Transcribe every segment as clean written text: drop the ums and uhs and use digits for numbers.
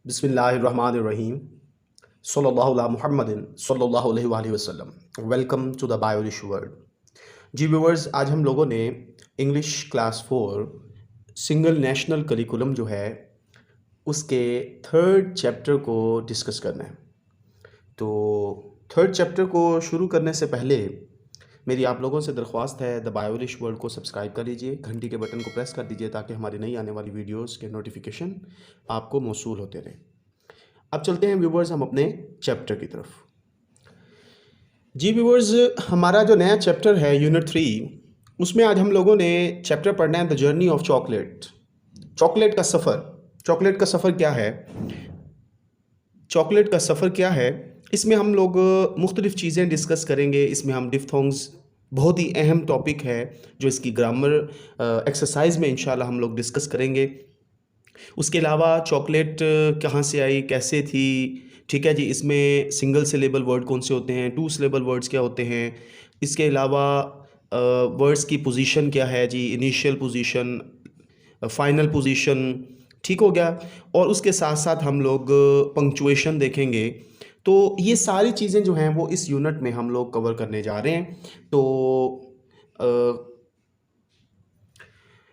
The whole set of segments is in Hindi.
बिस्मिल्लाहिर्रहमानिर्रहीम सल्लल्लाहु अला मुहम्मदिन सल्लल्लाहु अलैहि वसल्लम। वेलकम टू द बायोलिश वर्ल्ड। जी व्यूवर्स, आज हम लोगों ने English class 4 single national curriculum जो है उसके थर्ड चैप्टर को डिस्कस करना है। तो थर्ड चैप्टर को शुरू करने से पहले मेरी आप लोगों से दरख्वास्त है, द बायोलिश वर्ल्ड को सब्सक्राइब कर लीजिए, घंटी के बटन को प्रेस कर दीजिए ताकि हमारी नई आने वाली वीडियोस के नोटिफिकेशन आपको मौसूल होते रहें। अब चलते हैं व्यूवर्स हम अपने चैप्टर की तरफ। जी व्यूवर्स, हमारा जो नया चैप्टर है यूनिट 3, उसमें आज हम लोगों ने चैप्टर पढ़ना है the journey of chocolate. Chocolate का सफ़र। चॉकलेट का सफ़र क्या है? चॉकलेट का सफ़र क्या है? इसमें हम लोग मुख्तलिफ़ चीज़ें डिस्कस करेंगे। इसमें हम डिफ्थोंग्स, बहुत ही अहम टॉपिक है जो इसकी ग्रामर एक्सरसाइज में इंशाल्लाह हम लोग डिस्कस करेंगे। उसके अलावा चॉकलेट कहाँ से आई, कैसे थी, ठीक है जी। इसमें सिंगल सिलेबल वर्ड कौन से होते हैं, टू सिलेबल वर्ड्स क्या होते हैं, इसके अलावा वर्ड्स की पोजीशन क्या है जी, इनिशियल पोजीशन, फाइनल पोजीशन, ठीक हो गया। और उसके साथ साथ हम लोग पंक्चुएशन देखेंगे। तो ये सारी चीज़ें जो हैं वो इस यूनिट में हम लोग कवर करने जा रहे हैं। तो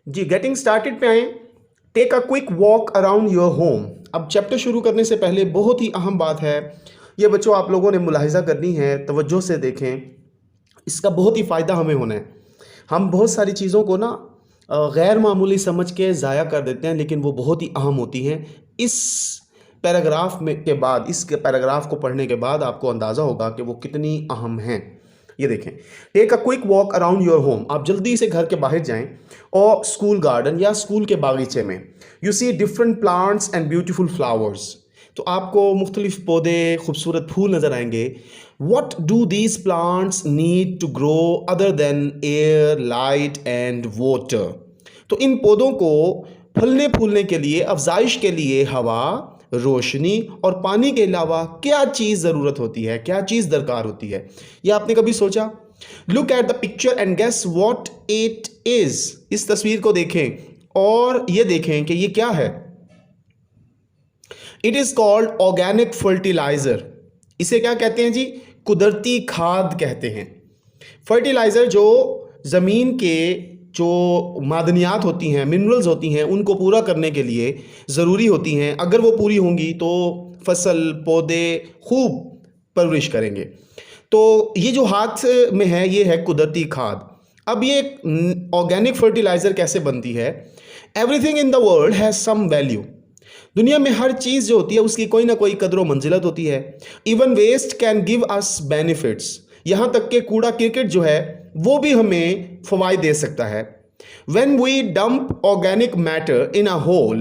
जी गेटिंग स्टार्टेड पे आए। Take a quick walk around your home. अब चैप्टर शुरू करने से पहले बहुत ही अहम बात है, ये बच्चों आप लोगों ने मुलाहिजा करनी है, तवज्जो से देखें, इसका बहुत ही फ़ायदा हमें होना है। हम बहुत सारी चीज़ों को ना गैर मामूली समझ के ज़ाया कर देते हैं, लेकिन वो बहुत ही अहम होती हैं। इस पैराग्राफ में के बाद, इस पैराग्राफ को पढ़ने के बाद आपको अंदाज़ा होगा कि वो कितनी अहम हैं। ये देखें, take a quick walk around your home. आप जल्दी से घर के बाहर जाएं और स्कूल गार्डन या स्कूल के बागीचे में you see different plants and beautiful flowers. तो आपको मुख्तलिफ पौधे, खूबसूरत फूल नज़र आएंगे। What do these plants need to grow other than air, light and water. तो इन पौधों को फलने फूलने के लिए, अफजाइश के लिए हवा, रोशनी और पानी के अलावा क्या चीज़ ज़रूरत होती है, क्या चीज़ दरकार होती है? ये आपने कभी सोचा? Look at the picture and guess what it is. इस तस्वीर को देखें और ये देखें कि ये क्या है। It is called organic fertiliser. इसे क्या कहते हैं जी? कुदरती खाद कहते हैं। फर्टिलाइज़र जो ज़मीन के जो मादनियात होती हैं, मिनरल्स होती हैं, उनको पूरा करने के लिए ज़रूरी होती हैं। अगर वो पूरी होंगी तो फसल, पौधे खूब परवरिश करेंगे। तो ये जो हाथ में है ये है कुदरती खाद। अब ये ऑर्गेनिक फर्टिलाइज़र कैसे बनती है? Everything in the world has some value. दुनिया में हर चीज़ जो होती है उसकी कोई ना कोई कदर व मंजिलत होती है। Even waste can give us benefits. यहाँ तक के कूड़ा क्रिकेट जो है वो भी हमें फ़वाइद दे सकता है। When we dump organic matter in a hole,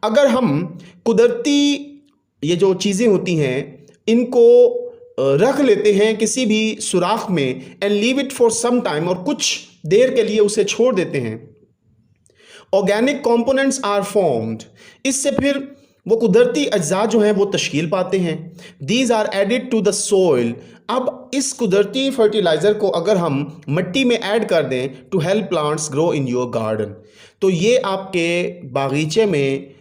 अगर हम कुदरती ये जो चीज़ें होती हैं इनको रख लेते हैं किसी भी सुराख में, and leave it for some time, और कुछ देर के लिए उसे छोड़ देते हैं, ऑर्गेनिक कंपोनेंट्स आर फॉर्म्ड। इससे फिर वो कुदरती अज्जा जो हैं वो तश्कील पाते हैं। These are added to the soil. अब इस कुदरती फर्टिलाइज़र को अगर हम मिट्टी में ऐड कर दें to help plants grow in your garden, तो ये आपके बागीचे में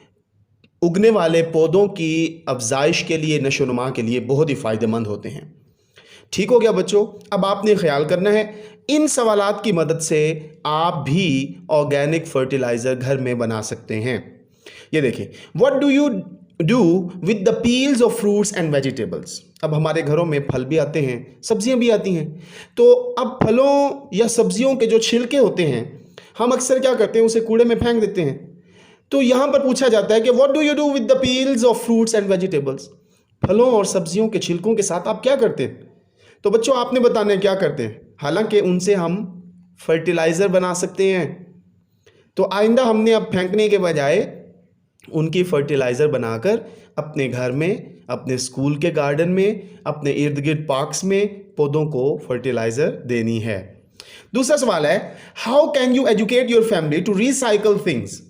उगने वाले पौधों की अफजाइश के लिए, नशोनुमा के लिए बहुत ही फ़ायदेमंद होते हैं। ठीक हो गया बच्चों? अब आपने ख्याल करना है, इन सवालात की मदद से आप भी ऑर्गेनिक फर्टिलाइज़र घर में बना सकते हैं। ये देखें, what do you do with the peels of fruits and vegetables. अब हमारे घरों में फल भी आते हैं, सब्जियां भी आती हैं। तो अब फलों या सब्जियों के जो छिलके होते हैं हम अक्सर क्या करते हैं, उसे कूड़े में फेंक देते हैं। तो यहाँ पर पूछा जाता है कि what do you do with the peels of fruits and vegetables. फलों और सब्जियों के छिलकों के साथ आप क्या करते हैं? तो बच्चों आपने बताना है क्या करते हैं। हालांकि उनसे हम फर्टिलाइज़र बना सकते हैं। तो आइंदा हमने अब फेंकने के बजाय उनकी फर्टिलाइज़र बनाकर अपने घर में, अपने स्कूल के गार्डन में, अपने इर्द गिर्द पार्क्स में पौधों को फर्टिलाइज़र देनी है। दूसरा सवाल है, how can you educate your family to recycle things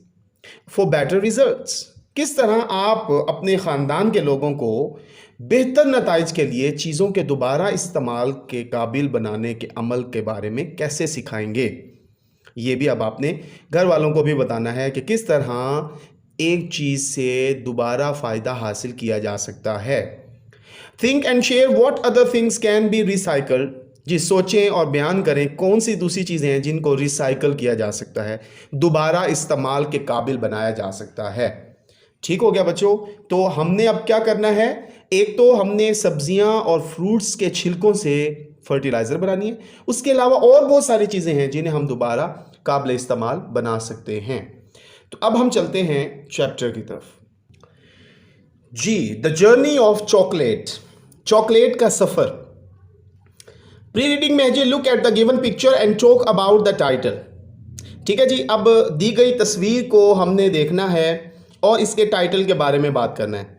for better results. किस तरह आप अपने ख़ानदान के लोगों को बेहतर नताइज के लिए चीज़ों के दोबारा इस्तेमाल के काबिल बनाने के अमल के बारे में कैसे सिखाएंगे? ये भी अब आपने घर वालों को भी बताना है कि किस तरह एक चीज़ से दोबारा फ़ायदा हासिल किया जा सकता है। Think and share what other things can be recycled. जी, सोचें और बयान करें कौन सी दूसरी चीज़ें हैं जिनको रिसाइकल किया जा सकता है, दोबारा इस्तेमाल के काबिल बनाया जा सकता है। ठीक हो गया बच्चों। तो हमने अब क्या करना है, एक तो हमने सब्जियां और फ्रूट्स के छिलकों से फर्टिलाइज़र बनानी है, उसके अलावा और बहुत सारी चीज़ें हैं जिन्हें हम दोबारा काबिल इस्तेमाल बना सकते हैं। तो अब हम चलते हैं चैप्टर की तरफ। जी, the journey of chocolate, chocolate का सफ़र। प्री रीडिंग में जी look at the given picture and talk about the title. ठीक है जी, अब दी गई तस्वीर को हमने देखना है और इसके टाइटल के बारे में बात करना है।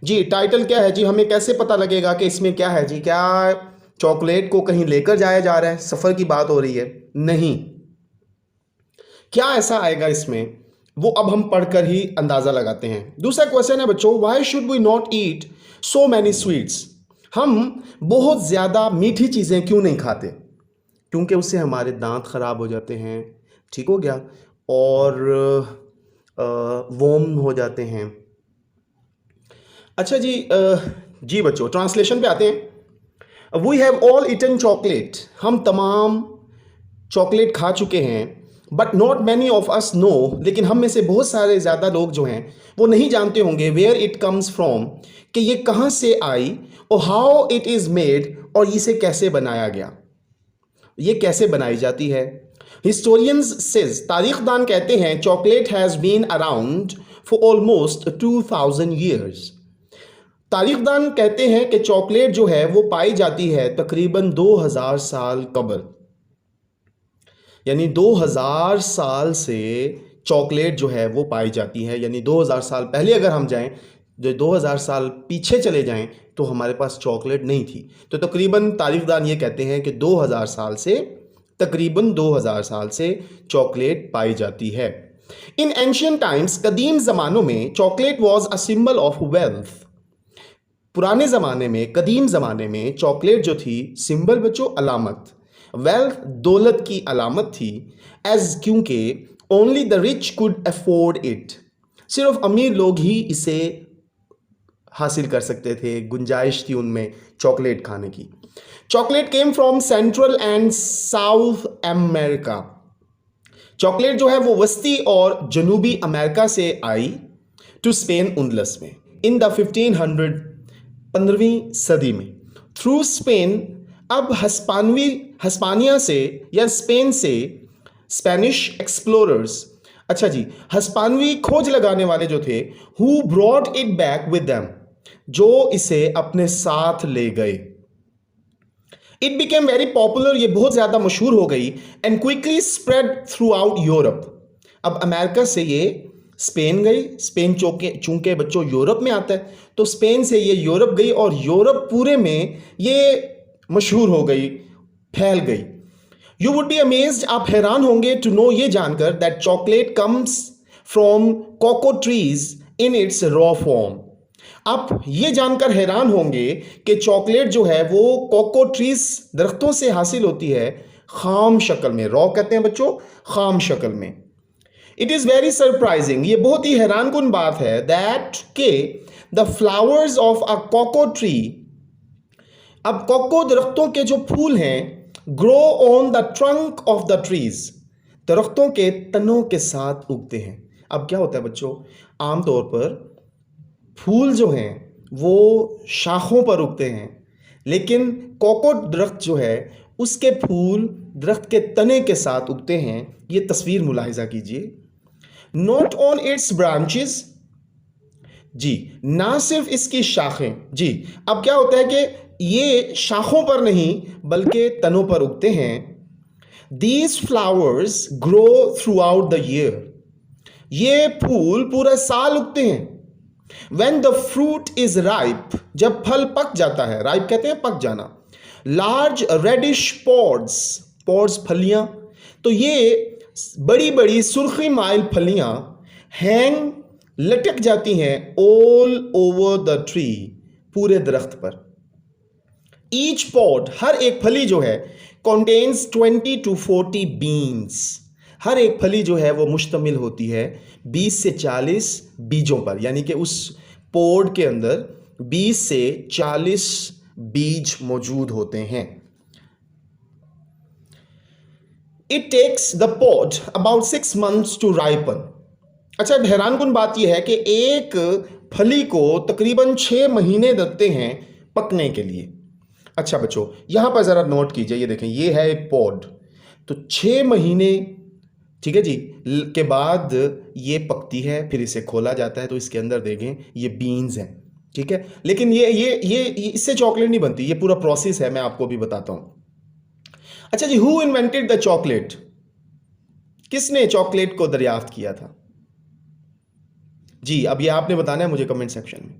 जी, टाइटल क्या है जी, हमें कैसे पता लगेगा कि इसमें क्या है जी? क्या चॉकलेट को कहीं लेकर जाया जा रहा है, सफ़र की बात हो रही है? नहीं। क्या ऐसा आएगा इसमें, वो अब हम पढ़कर ही अंदाज़ा लगाते हैं। दूसरा क्वेश्चन है बच्चों, why should we not eat so many sweets? हम बहुत ज़्यादा मीठी चीज़ें क्यों नहीं खाते? क्योंकि उससे हमारे दांत ख़राब हो जाते हैं। ठीक हो गया, और वोम हो जाते हैं। अच्छा जी, जी बच्चों, ट्रांसलेशन पे आते हैं। We have all eaten chocolate, हम तमाम चॉकलेट खा चुके हैं। But not many of us know, लेकिन हम में से बहुत सारे ज़्यादा लोग जो हैं वो नहीं जानते होंगे वेयर इट कम्स फ्रॉम, कि ये कहाँ से आई, और हाउ इट इज़ मेड, और इसे कैसे बनाया गया, ये कैसे बनाई जाती है। हिस्टोरियंस सेज, तारीखदान कहते हैं, chocolate has been around for almost 2000 years. तारीखदान कहते हैं कि चॉकलेट जो है वो पाई जाती है तकरीबन 2000 साल कबल, यानी 2000 साल से चॉकलेट जो है वो पाई जाती है। यानी 2000 साल पहले अगर हम जाएं, जो 2000 साल पीछे चले जाएं, तो हमारे पास चॉकलेट नहीं थी। तो तकरीबन तारीखदान ये कहते हैं कि 2000 साल से, तकरीबन 2000 साल से चॉकलेट पाई जाती है। इन एंशियंट टाइम्स, कदीम ज़मानों में, chocolate was a symbol of wealth. पुराने ज़माने में, कदीम ज़माने में चॉकलेट जो थी, सिंबल बच्चों अलामत, वेल्थ दौलत की अलामत थी। एज, क्योंकि only the rich could afford it, सिर्फ अमीर लोग ही इसे हासिल कर सकते थे, गुंजाइश थी उनमें चॉकलेट खाने की। Chocolate came from central and south America, chocolate जो है वो वस्ती और जनूबी अमेरिका से आई टू स्पेन उंदलस में इन द 1500, 15वीं सदी में, थ्रू स्पेन। अब हस्पानिया से या स्पेन से स्पेनिश एक्सप्लोरर्स, अच्छा जी, हस्पानवी खोज लगाने वाले जो थे, who brought it back with them, जो इसे अपने साथ ले गए। इट बिकेम वेरी पॉपुलर, ये बहुत ज़्यादा मशहूर हो गई, and quickly spread through out Europe. अब अमेरिका से ये स्पेन गई, स्पेन चूंकि बच्चों यूरोप में आता है, तो स्पेन से ये यूरोप गई और यूरोप पूरे में ये मशहूर हो गई, फैल गई। यू वुड बी अमेज्ड, आप हैरान होंगे टू नो, ये जानकर, that chocolate comes from cocoa trees in its raw form. आप ये जानकर हैरान होंगे कि चॉकलेट जो है वो कोको ट्रीज, दरख्तों से हासिल होती है, खाम शक्ल में। रॉ कहते हैं बच्चों खाम शक्ल में। इट इज़ वेरी सरप्राइजिंग, ये बहुत ही हैरानकुन बात है, दैट के the flowers of a cocoa tree, अब कोको दरख्तों के जो फूल हैं, grow on the trunk of the trees, दरख्तों के तनों के साथ उगते हैं। अब क्या होता है बच्चों, आमतौर पर फूल जो हैं वो शाखों पर उगते हैं, लेकिन कोको दरख्त जो है उसके फूल दरख्त के तने के साथ उगते हैं। ये तस्वीर मुलाहिजा कीजिए। नॉट ऑन इट्स ब्रांचेस, जी, ना सिर्फ इसकी शाखें, जी, अब क्या होता है कि ये शाखों पर नहीं बल्कि तनों पर उगते हैं। These flowers grow through out the year, ये फूल पूरा साल उगते हैं। When the fruit is ripe, जब फल पक जाता है, राइप कहते हैं पक जाना, लार्ज रेडिश पॉड्स, पॉड्स फलियां, तो ये बड़ी बड़ी सुर्खी माइल फलियां हैंग, लटक जाती हैं, ऑल ओवर द ट्री, पूरे दरख्त पर। ईच पॉड, हर एक फली जो है, contains 20 to 40 बीन्स, हर एक फली जो है वो मुश्तमिल होती है 20 से 40 बीजों पर, यानी कि उस पोड के अंदर 20 से 40 बीज मौजूद होते हैं। It takes the pod about 6 months to ripen. अच्छा, हैरानकुन बात यह है कि एक फली को तकरीबन 6 महीने लगते हैं पकने के लिए। अच्छा बच्चों, यहां पर जरा नोट कीजिए, ये देखें, ये है एक पॉड, तो 6 महीने, ठीक है जी, के बाद ये पकती है, फिर इसे खोला जाता है, तो इसके अंदर देखें ये बीन्स हैं, ठीक है। लेकिन ये इससे चॉकलेट नहीं बनती, ये पूरा प्रोसेस है, मैं आपको भी बताता हूं। अच्छा जी, हु इन्वेंटेड द चॉकलेट? किसने चॉकलेट को दरियाफ्त किया था जी? अब ये आपने बताना है मुझे कमेंट सेक्शन में।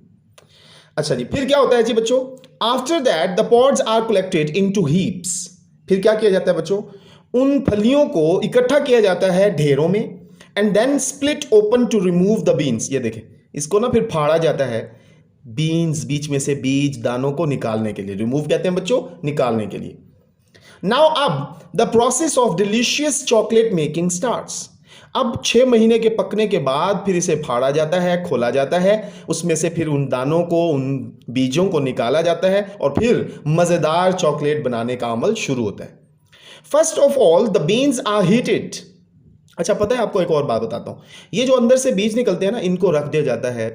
अच्छा जी, फिर क्या होता है जी बच्चों? After that the pods are collected into heaps. फिर क्या किया जाता है बच्चों? उन फलियों को इकट्ठा किया जाता है ढेरों में, and then split open to remove the beans. ये देखें, इसको ना फिर फाड़ा जाता है, बीन्स, बीच में से बीज दानों को निकालने के लिए। रिमूव कहते हैं बच्चों निकालने के लिए। नाउ अब the process of delicious chocolate making starts. अब 6 महीने के पकने के बाद फिर इसे फाड़ा जाता है, खोला जाता है, उसमें से फिर उन दानों को, उन बीजों को निकाला जाता है, और फिर मज़ेदार चॉकलेट बनाने का अमल शुरू होता है। First of all the beans are heated. अच्छा, पता है आपको एक और बात बताता हूँ, ये जो अंदर से बीज निकलते हैं ना, इनको रख दिया जाता है,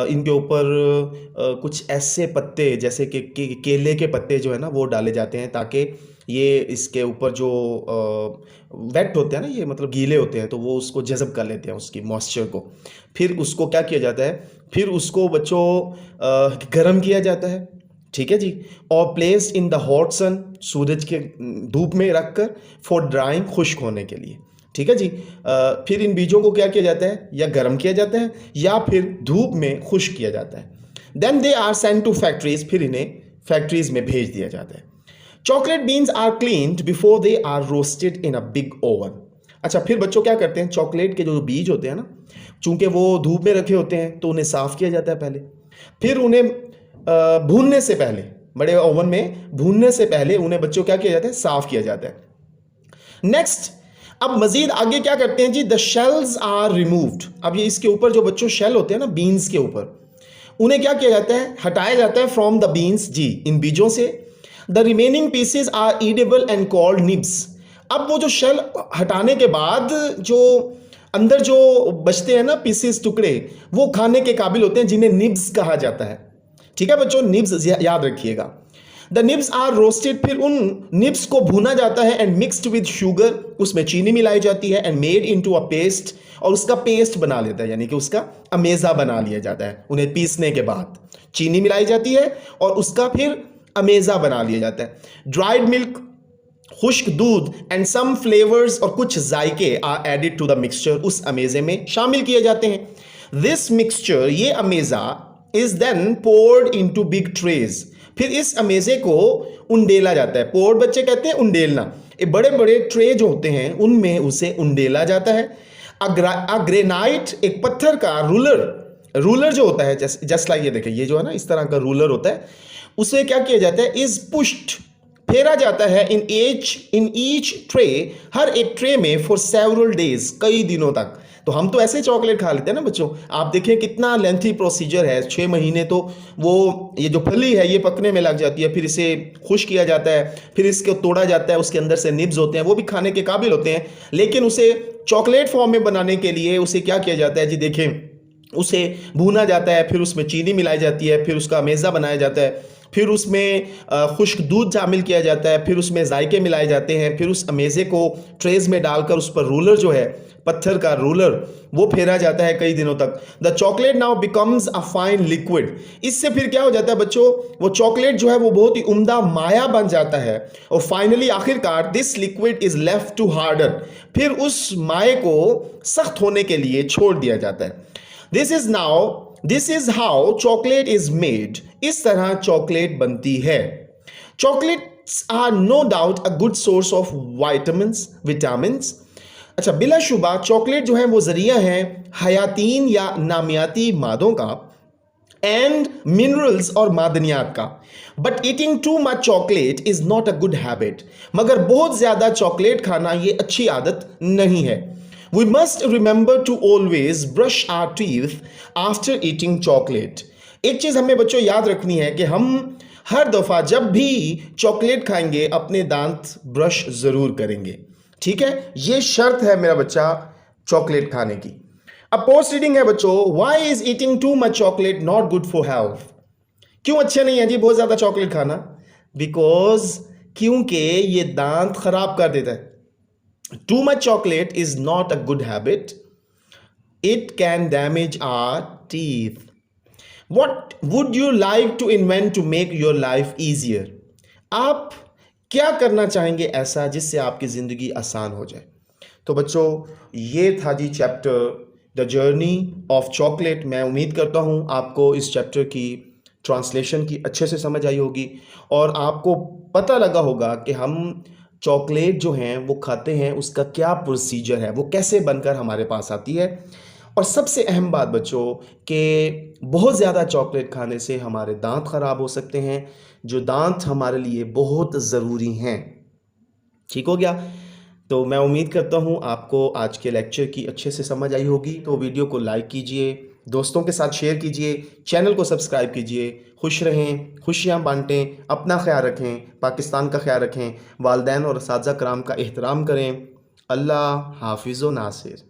इनके ऊपर कुछ ऐसे पत्ते जैसे कि केले के पत्ते जो है ना वो डाले जाते हैं, ताकि ये इसके ऊपर जो वेट होते हैं ना, ये मतलब गीले होते हैं, तो वो उसको जज़ब कर लेते हैं, उसकी मॉइस्चर को। फिर उसको क्या किया जाता है? फिर उसको बच्चों गर्म किया जाता है, ठीक है जी, और placed in the hot sun, सूरज के धूप में रखकर, फॉर ड्राइंग, खुश्क होने के लिए, ठीक है जी। फिर इन बीजों को क्या किया जाता है? या गर्म किया जाता है या फिर धूप में खुश्क किया जाता है। Then they are sent to factories, फिर इन्हें फैक्ट्रीज में भेज दिया जाता है। Chocolate beans are cleaned before they are roasted in a big oven. अच्छा, फिर बच्चों क्या करते हैं? चॉकलेट के जो बीज होते हैं ना, चूंकि वो धूप में रखे होते हैं, तो उन्हें साफ किया जाता है पहले, फिर उन्हें भूनने से पहले, बड़े ओवन में भूनने से पहले उन्हें बच्चों क्या किया जाता है? साफ किया जाता है। नेक्स्ट, अब मजीद आगे क्या करते हैं जी? The shells are removed. अब ये इसके ऊपर जो बच्चों शेल होते हैं ना बीन्स के ऊपर, उन्हें क्या किया जाता है? हटाया जाता है फ्रॉम द बीन्स जी, इन बीजों से। The remaining pieces are edible and called nibs. अब वो जो शेल हटाने के बाद जो अंदर जो बचते हैं ना पीसेस, टुकड़े, वो खाने के काबिल होते हैं, जिन्हें निब्स कहा जाता है, ठीक है बच्चों, निब्स याद रखिएगा। द निब्स आर रोस्टेड, फिर उन निब्स को भूना जाता है, एंड मिक्सड विद शुगर, उसमें चीनी मिलाई जाती है, and made into a paste, और उसका पेस्ट बना लेता है, यानी कि उसका अमेज़ा बना लिया जाता है। उन्हें पीसने के बाद चीनी मिलाई जाती है और उसका फिर अमेज़ा बना लिया जाता है। ड्राइड मिल्क, खुश्क दूध, एंड सम फ्लेवर्स, और कुछ जायके are added to the mixture, उस अमेज़े में शामिल किए जाते हैं। दिस मिक्सचर, ये अमेज़ा, is then poured into big trays. फिर इस अमेज़े को उंडेला जाता है। पोर्ड बच्चे कहते हैं उंडेलना। ये बड़े बड़े ट्रे जो होते हैं उनमें उसे उंडेला जाता है। ग्रेनाइट, एक पत्थर का रूलर जो होता है, जस्ट लाइक ये देखें, ये जो है ना इस तरह का रूलर होता है, उसे क्या किया जाता है? इज पुश्ड, फेरा जाता है, इन ईच ट्रे, हर एक ट्रे में, फॉर सेवरल डेज, कई दिनों तक। तो हम तो ऐसे चॉकलेट खा लेते हैं ना बच्चों, आप देखें कितना लेंथी प्रोसीजर है। 6 महीने तो वो ये जो फली है ये पकने में लग जाती है, फिर इसे खुश किया जाता है, फिर इसको तोड़ा जाता है, उसके अंदर से निब्स होते हैं, वो भी खाने के काबिल होते हैं, लेकिन उसे चॉकलेट फॉर्म में बनाने के लिए उसे क्या किया जाता है जी? देखें, उसे भूना जाता है, फिर उसमें चीनी मिलाई जाती है, फिर उसका अमेज़ा बनाया जाता है, फिर उसमें खुश्क दूध शामिल किया जाता है, फिर उसमें जायके मिलाए जाते हैं, फिर उस अमेज़े को ट्रेज में डालकर उस पर रूलर जो है, पत्थर का रूलर, वो फेरा जाता है कई दिनों तक। The chocolate now becomes a fine liquid. इससे फिर क्या हो जाता है बच्चों? वो चॉकलेट जो है वो बहुत ही उम्दा माया बन जाता है, और फाइनली आखिरकार this liquid is left to harden. फिर उस माए को सख्त होने के लिए छोड़ दिया जाता है। This is how chocolate is made. इस तरह चॉकलेट बनती है। Chocolates are no doubt a good source of vitamins. अच्छा, बिलाशुबा चॉकलेट जो है वो जरिया है हयातीन या नामियाती मादों का, एंड मिनरल्स और मादनियात का। But eating to much chocolate is not a good habit, मगर बहुत ज्यादा चॉकलेट खाना ये अच्छी आदत नहीं है। We must remember to always brush our teeth after eating chocolate. एक चीज हमें बच्चों याद रखनी है कि हम हर दफा जब भी चॉकलेट खाएंगे अपने दांत ब्रश जरूर करेंगे, ठीक है, ये शर्त है मेरा बच्चा चॉकलेट खाने की। अब पोस्ट रीडिंग है बच्चों, why is eating to much chocolate not good for health? क्यों अच्छे नहीं है जी बहुत ज्यादा चॉकलेट खाना? बिकॉज क्योंकि ये दांत खराब कर देता है। Too much chocolate is not a good habit, it can damage our teeth. What would you like to invent to make your life easier? आप क्या करना चाहेंगे ऐसा जिससे आपकी ज़िंदगी आसान हो जाए? तो बच्चों ये था जी chapter the journey of chocolate. मैं उम्मीद करता हूँ आपको इस चैप्टर की ट्रांसलेशन की अच्छे से समझ आई होगी और आपको पता लगा होगा कि हम चॉकलेट जो हैं वो खाते हैं उसका क्या प्रोसीजर है, वो कैसे बनकर हमारे पास आती है। और सबसे अहम बात बच्चों कि बहुत ज़्यादा चॉकलेट खाने से हमारे दांत ख़राब हो सकते हैं, जो दांत हमारे लिए बहुत ज़रूरी हैं। ठीक हो गया? तो मैं उम्मीद करता हूँ आपको आज के लेक्चर की अच्छे से समझ आई होगी। तो वीडियो को लाइक कीजिए, दोस्तों के साथ शेयर कीजिए, चैनल को सब्सक्राइब कीजिए। खुश रहें, खुशियाँ बांटें, अपना ख्याल रखें, पाकिस्तान का ख्याल रखें, वालिदैन और असातिज़ा कराम का एहतराम करें। अल्लाह हाफिज़ व नासिर।